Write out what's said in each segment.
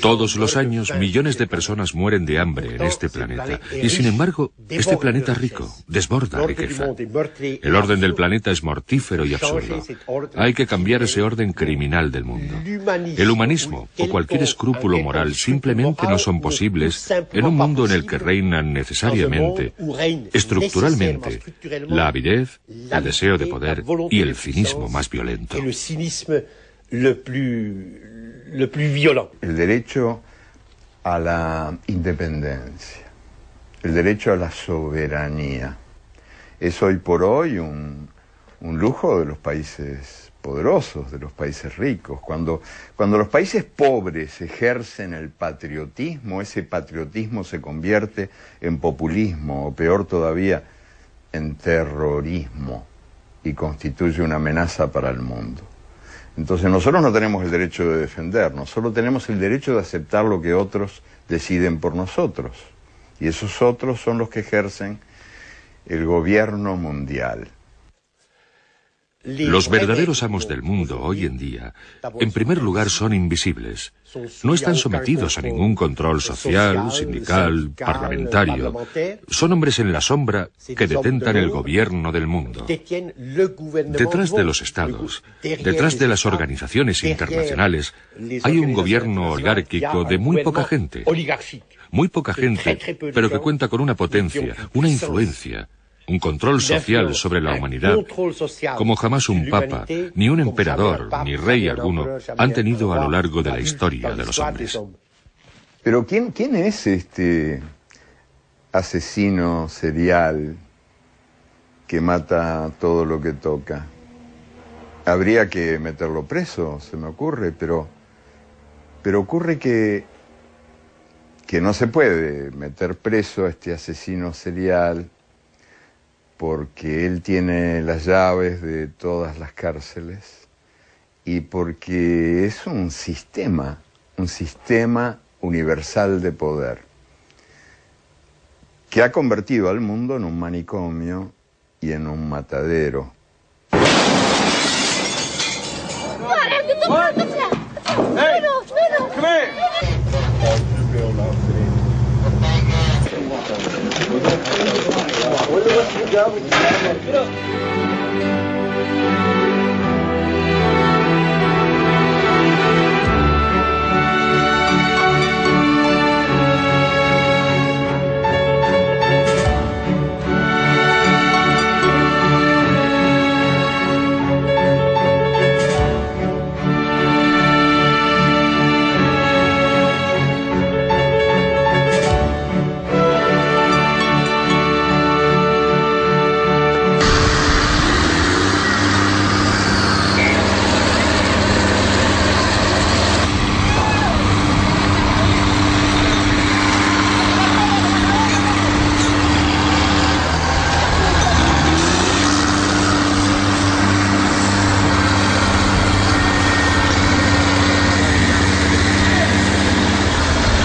Todos los años, millones de personas mueren de hambre en este planeta. Y sin embargo, este planeta rico desborda riqueza. El orden del planeta es mortífero y absurdo. Hay que cambiar ese orden criminal del mundo. El humanismo o cualquier escrúpulo moral simplemente no son posibles en un mundo en el que reinan necesariamente, estructuralmente, la avidez, el deseo de poder y el cinismo más violento. El derecho a la independencia, el derecho a la soberanía, es hoy por hoy un lujo de los países poderosos, de los países ricos. Cuando los países pobres ejercen el patriotismo, ese patriotismo se convierte en populismo, o peor todavía, en terrorismo, y constituye una amenaza para el mundo. Entonces nosotros no tenemos el derecho de defendernos, solo tenemos el derecho de aceptar lo que otros deciden por nosotros. Y esos otros son los que ejercen el gobierno mundial. Los verdaderos amos del mundo hoy en día, en primer lugar, son invisibles. No están sometidos a ningún control social, sindical, parlamentario. Son hombres en la sombra que detentan el gobierno del mundo. Detrás de los estados, detrás de las organizaciones internacionales, hay un gobierno oligárquico de muy poca gente. Muy poca gente, pero que cuenta con una potencia, una influencia, un control social sobre la humanidad, como jamás un papa, ni un emperador, ni rey alguno han tenido a lo largo de la historia de los hombres. Pero ¿quién es este asesino serial que mata todo lo que toca? Habría que meterlo preso, se me ocurre, pero ocurre que no se puede meter preso a este asesino serial porque él tiene las llaves de todas las cárceles y porque es un sistema universal de poder que ha convertido al mundo en un manicomio y en un matadero.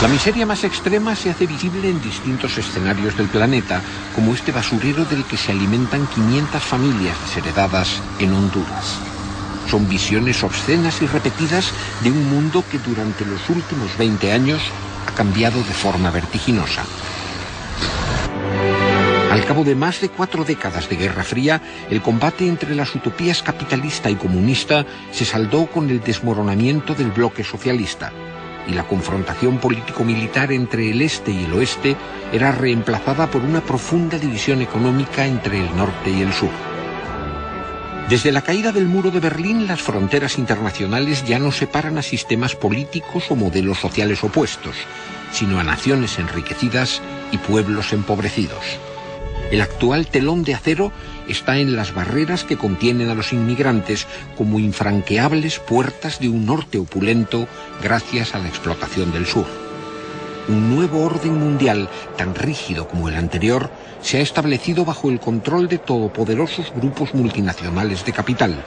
La miseria más extrema se hace visible en distintos escenarios del planeta, como este basurero del que se alimentan 500 familias desheredadas en Honduras. Son visiones obscenas y repetidas de un mundo que durante los últimos 20 años ha cambiado de forma vertiginosa. Al cabo de más de 4 décadas de Guerra Fría, el combate entre las utopías capitalista y comunista se saldó con el desmoronamiento del bloque socialista, y la confrontación político-militar entre el este y el oeste era reemplazada por una profunda división económica entre el norte y el sur. Desde la caída del muro de Berlín, las fronteras internacionales ya no separan a sistemas políticos o modelos sociales opuestos, sino a naciones enriquecidas y pueblos empobrecidos. El actual telón de acero está en las barreras que contienen a los inmigrantes como infranqueables puertas de un norte opulento gracias a la explotación del sur. Un nuevo orden mundial, tan rígido como el anterior, se ha establecido bajo el control de todopoderosos grupos multinacionales de capital.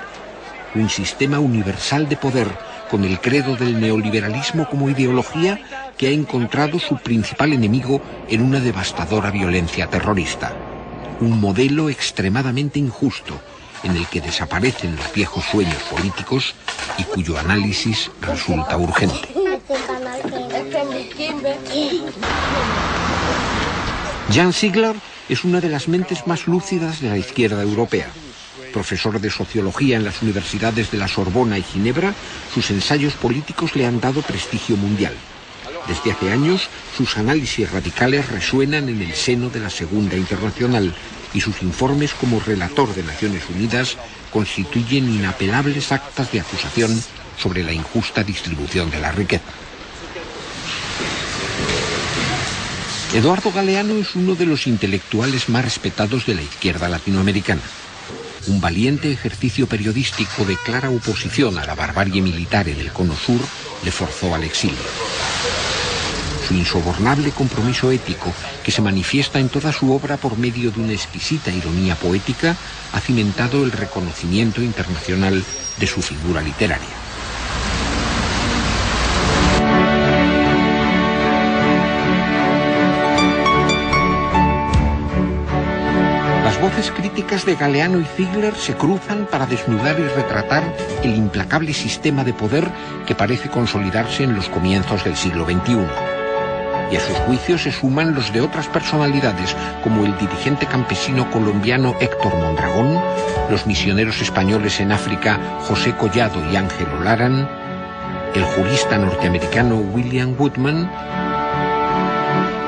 Un sistema universal de poder con el credo del neoliberalismo como ideología que ha encontrado su principal enemigo en una devastadora violencia terrorista. Un modelo extremadamente injusto, en el que desaparecen los viejos sueños políticos y cuyo análisis resulta urgente. Jan Ziegler es una de las mentes más lúcidas de la izquierda europea. Profesor de sociología en las universidades de la Sorbona y Ginebra, sus ensayos políticos le han dado prestigio mundial. Desde hace años, sus análisis radicales resuenan en el seno de la Segunda Internacional y sus informes como relator de Naciones Unidas constituyen inapelables actas de acusación sobre la injusta distribución de la riqueza. Eduardo Galeano es uno de los intelectuales más respetados de la izquierda latinoamericana. Un valiente ejercicio periodístico de clara oposición a la barbarie militar en el Cono Sur le forzó al exilio. Su insobornable compromiso ético, que se manifiesta en toda su obra por medio de una exquisita ironía poética, ha cimentado el reconocimiento internacional de su figura literaria. Las voces críticas de Galeano y Ziegler se cruzan para desnudar y retratar el implacable sistema de poder que parece consolidarse en los comienzos del siglo XXI. Y a sus juicios se suman los de otras personalidades, como el dirigente campesino colombiano Héctor Mondragón, los misioneros españoles en África José Collado y Ángel Olaran, el jurista norteamericano William Woodman,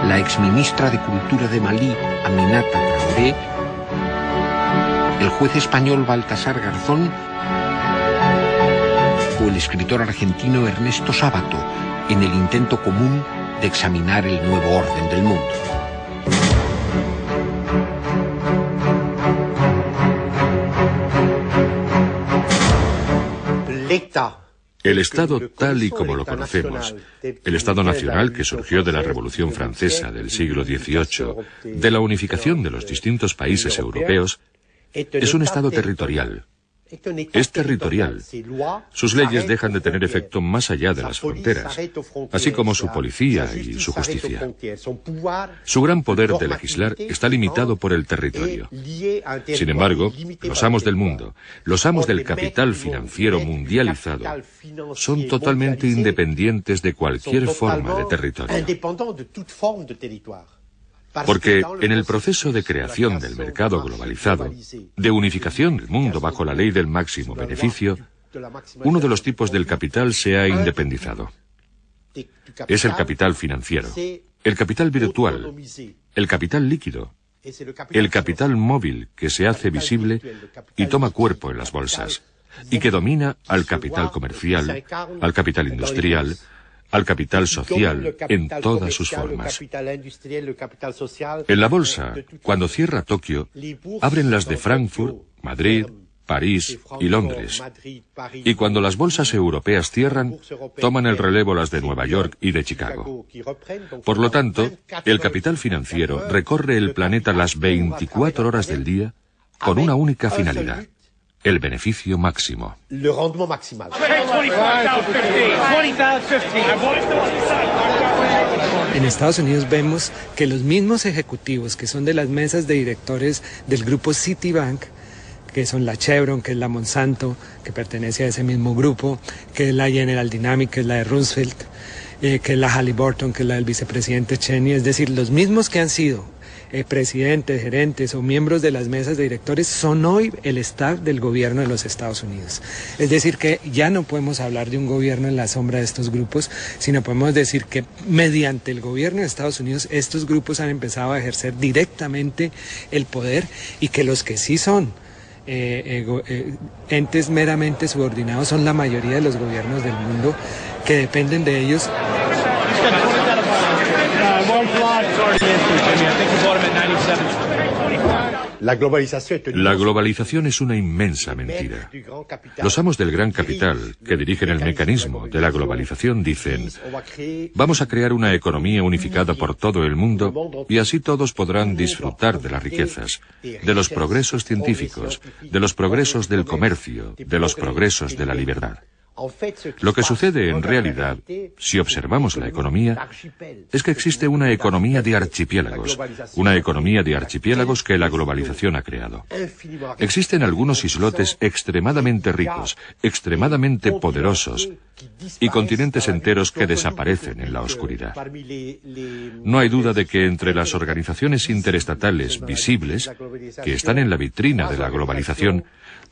la exministra de Cultura de Malí, Aminata Traoré, el juez español Baltasar Garzón o el escritor argentino Ernesto Sábato, en el intento común de examinar el nuevo orden del mundo. El Estado tal y como lo conocemos, el Estado nacional que surgió de la Revolución Francesa del siglo XVIII, de la unificación de los distintos países europeos, es un Estado territorial. Es territorial. Sus leyes dejan de tener efecto más allá de las fronteras, así como su policía y su justicia. Su gran poder de legislar está limitado por el territorio. Sin embargo, los amos del mundo, los amos del capital financiero mundializado, son totalmente independientes de cualquier forma de territorio. Porque en el proceso de creación del mercado globalizado, de unificación del mundo bajo la ley del máximo beneficio, uno de los tipos del capital se ha independizado. Es el capital financiero, el capital virtual, el capital líquido, el capital móvil que se hace visible y toma cuerpo en las bolsas, y que domina al capital comercial, al capital industrial, al capital social en todas sus formas. En la bolsa, cuando cierra Tokio, abren las de Frankfurt, Madrid, París y Londres. Y cuando las bolsas europeas cierran, toman el relevo las de Nueva York y de Chicago. Por lo tanto, el capital financiero recorre el planeta las 24 horas del día con una única finalidad: el beneficio máximo. En Estados Unidos vemos que los mismos ejecutivos que son de las mesas de directores del grupo Citibank, que son la Chevron, que es la Monsanto, que pertenece a ese mismo grupo, que es la General Dynamics, que es la de Roosevelt, que es la Halliburton, que es la del vicepresidente Cheney, es decir, los mismos que han sido presidentes, gerentes o miembros de las mesas de directores son hoy el staff del gobierno de los Estados Unidos. Es decir, que ya no podemos hablar de un gobierno en la sombra de estos grupos, sino podemos decir que mediante el gobierno de Estados Unidos estos grupos han empezado a ejercer directamente el poder, y que los que sí son entes meramente subordinados son la mayoría de los gobiernos del mundo, que dependen de ellos. La globalización es una inmensa mentira. Los amos del gran capital, que dirigen el mecanismo de la globalización, dicen: vamos a crear una economía unificada por todo el mundo y así todos podrán disfrutar de las riquezas, de los progresos científicos, de los progresos del comercio, de los progresos de la libertad. Lo que sucede en realidad, si observamos la economía, es que existe una economía de archipiélagos que la globalización ha creado. Existen algunos islotes extremadamente ricos, extremadamente poderosos, y continentes enteros que desaparecen en la oscuridad. No hay duda de que entre las organizaciones interestatales visibles, que están en la vitrina de la globalización,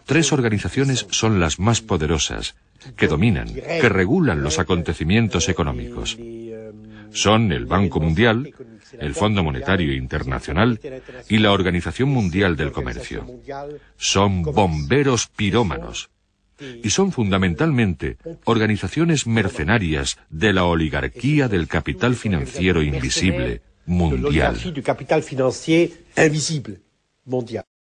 3 organizaciones son las más poderosas, que dominan, que regulan los acontecimientos económicos. Son el Banco Mundial, el Fondo Monetario Internacional y la Organización Mundial del Comercio. Son bomberos pirómanos y son fundamentalmente organizaciones mercenarias de la oligarquía del capital financiero invisible mundial.